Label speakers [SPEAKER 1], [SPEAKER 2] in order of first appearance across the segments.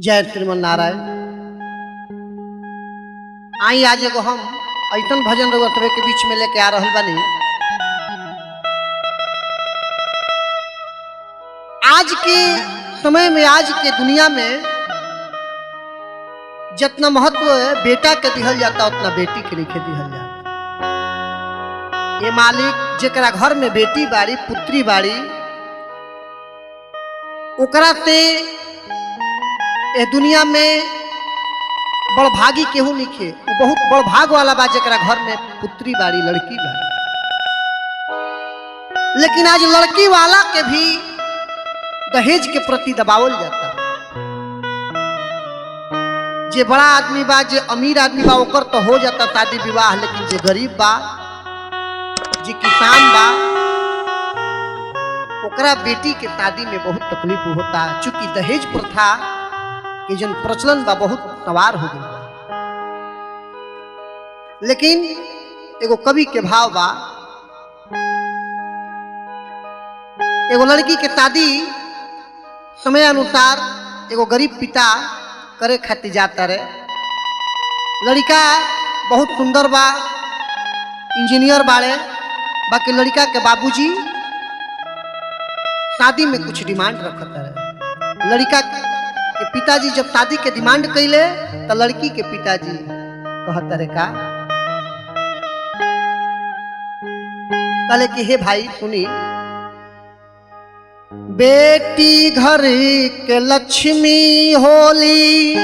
[SPEAKER 1] जय श्रीमन नारायण। आई आज एगो हम ऐतन भजन रउआ के बीच में लेके आ रहल बानी। आज के समय में, आज के दुनिया में जितना महत्व बेटा के दिहल जाता उतना बेटी के लिखे दिहल जाता। ये मालिक जेकरा घर में बेटी बाड़ी, पुत्री बाड़ी, ओकरा से ए दुनिया में बड़ भागी केहू लिखे। वो बहुत बड़ भाग वाला बा जेकरा घर में पुत्री बाड़ी, लड़की बाड़ी। लेकिन आज लड़की वाला के भी दहेज के प्रति दबावल जाता। जे बड़ा आदमी बा, जे अमीर आदमी बा, ओकर तो हो जाता शादी विवाह, लेकिन जे गरीब बा, जे किसान बा, ओकरा बेटी के शादी में बहुत तकलीफ होता। चूंकि दहेज प्रथा के जन प्रचलन बा बहुत सवार हो गई। लेकिन एगो कवि के भाव बा, एगो लड़की के शादी समय अनुसार एगो गरीब पिता करे खातिर जाता रहे। लड़का बहुत सुंदर बा, इंजीनियर बाड़े, बाकी लड़का के बाबूजी शादी में कुछ डिमांड रखता रहे। लड़का के पिताजी जब शादी के डिमांड कैले तो लड़की के पिताजी कहता रहे का, कहले कि हे भाई सुनी, बेटी घर के लक्ष्मी होली,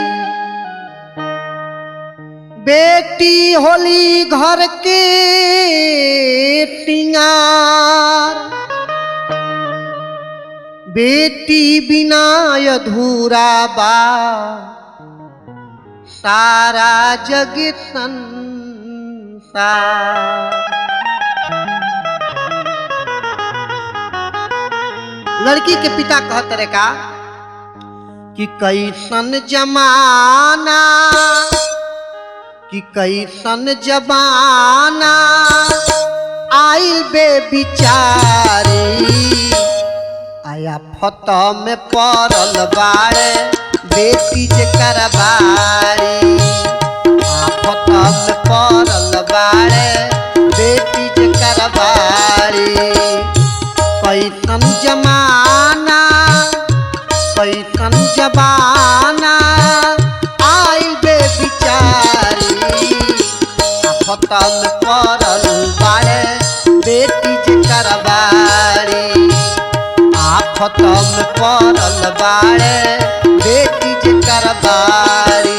[SPEAKER 1] बेटी होली घर के टिंगार, बेटी बिना अधूरा बा सारा जग संसार। लड़की के पिता कहत रहे का कि कैसन जमाना, कि कैसन जमाना आइल बे बिचारी, आया फतो में पड़ल बाड़े बेटी जे करबारी, फतो में पड़ल बाड़े बेटी जे करबारी। कैसन जमाना, कैसन जमाना आइल बे बिचारी, फतो में पड़ल बाड़े बेटी जे करबारी, खत्म पड़ल बाड़े बेटी जे करबारी।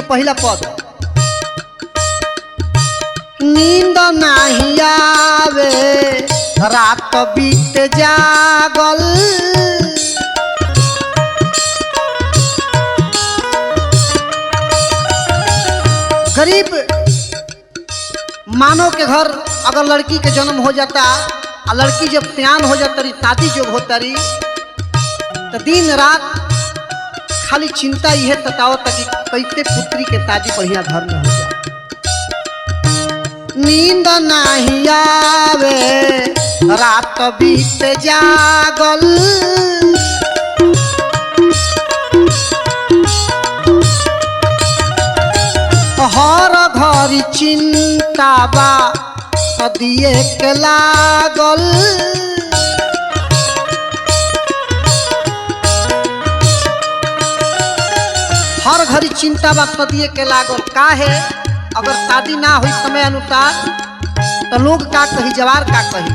[SPEAKER 1] पहला पद, नींद नहीं आवे रात बीत जागल, गरीब मानव के घर अगर लड़की के जन्म हो जाता और लड़की जब सियान हो जाता रही, शादी जब होता रही, तो दिन रात खाली चिंता यह सतावता कि कैसे पुत्री के शादी बढ़िया घर में हो जाए। नींद नहीं आवे रात बीत जागल, हर घड़ी चिंता बा सदिए के लागल, हर घड़ी चिंता बा सदिए के लागल। का है अगर शादी ना हुई समय अनुसार तो लोग का कही, जवार का कही,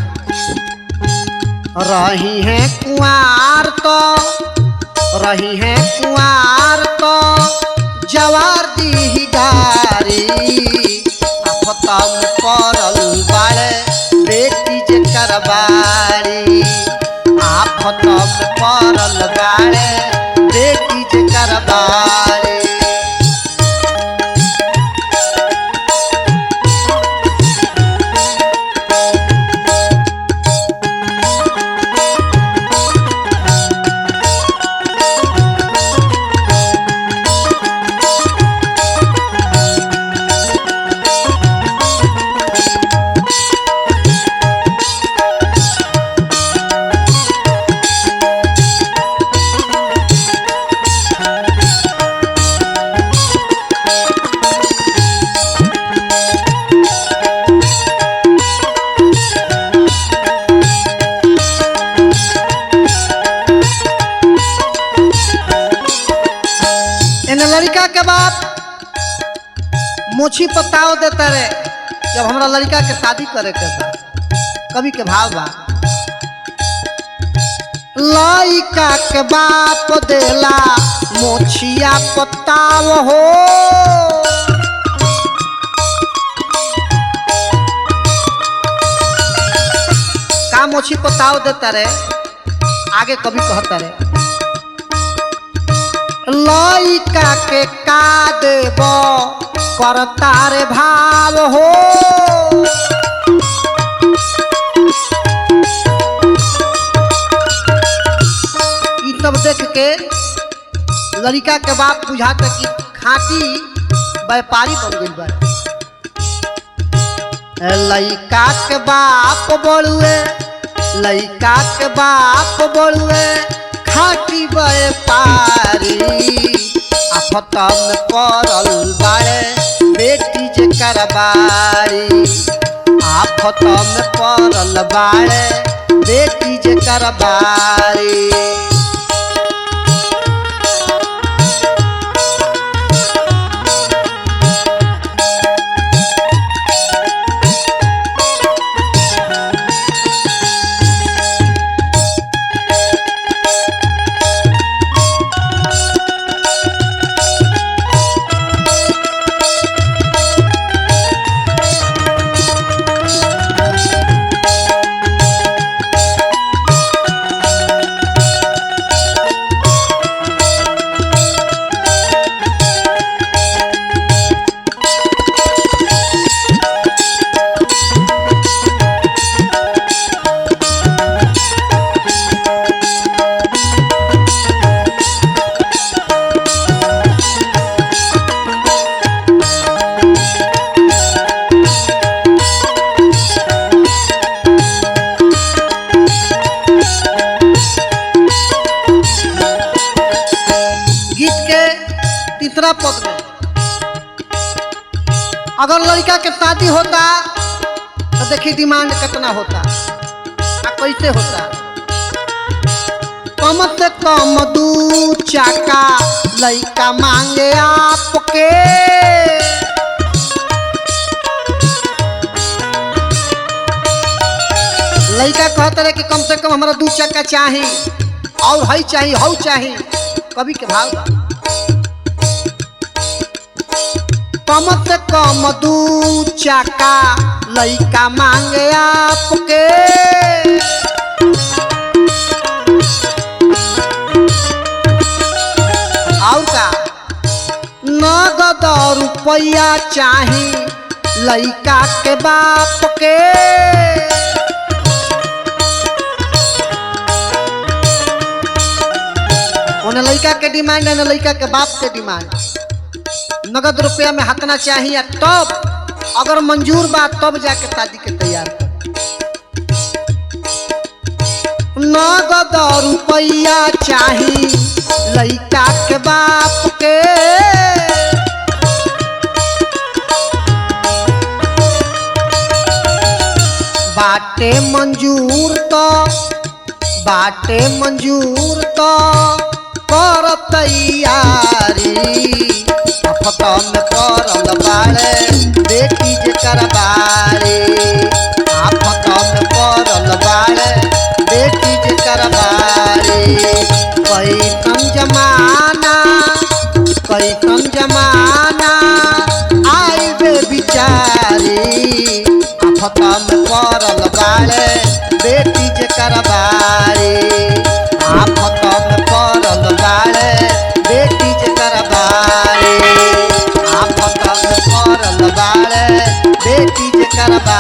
[SPEAKER 1] रही हैं कुआर तो रही है कुआर तो जवार दी गारी आफतम परल बाड़े बेटी जे करबारी आफतम परल बाड़े बेटी जे करबारी। लड़का के बाप मोछी पताव देता रे जब हमरा लड़का के शादी करे के बा। कवि के भाव बा लड़का के बाप देला मोछिया पताव हो का मोछी पताव देता रे। आगे कवि कहता रे लइका के का देव करता रे भाव हो ई सब देख के लड़का के बाप बुझाता कि खाटी व्यापारी बन गई बा। लइका के बाप बड़ुए लइका के बाप बड़ुए खाटी व्यापारी आफतम परल बाड़े बेटी जे करबारी आफतम परल बाड़े बेटी जे करबारी। तीसरा पद में अगर लड़का के शादी होता तो देखिए डिमांड कितना होता कैसे होता। कम से कम 2 चाका लड़का मांगे आपके लड़का कहते रहे कि कम से कम हमारा 2 चक्का चाहिए और हई चाहिए हऊ चाहिए। कवि के भाव कम से कम 2 चक्का लड़का मांगे आपके और का नगद रुपया चाही लड़का के बाप के उन्हें लड़का के डिमांड है ना लड़का के बाप के डिमांड। नगद रुपया में हतना चाहिए तब अगर मंजूर बा तब जाके शादी के तैयार कर। नगद रुपया चाहिए लड़का के बाप के बाटे मंजूर तो कर तैयारी आफतम परल बाड़े बेटी जे करबारी आफतम परल बाड़े बेटी जे करबारी पैतम जमाना कैसन जमाना आई बे बिचारी आफत में पड़ल बाड़े बेटी जे करबारी आफत में पड़ल बाड़े बेटी जे करबारी आफत में पड़ल बाड़े बेटी जे करबारी